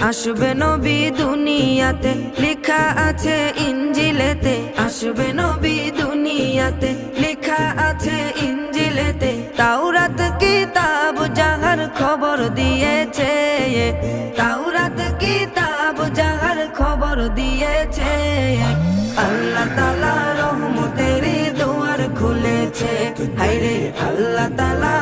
আসবে নবী দুনিয়াতে, লেখা আছে ইনজিলেতে। আসবে নবী দুনিয়াতে, লেখা আছে ইনজিলেতে। তাওরাত কিতাব যাহার খবর দিয়েছে, তাওরাত কিতাব যাহার খবর দিয়েছে। আল্লাহ তাআলা রহমতের দুয়ার খুলেছে, হায়রে আল্লাহ তাআলা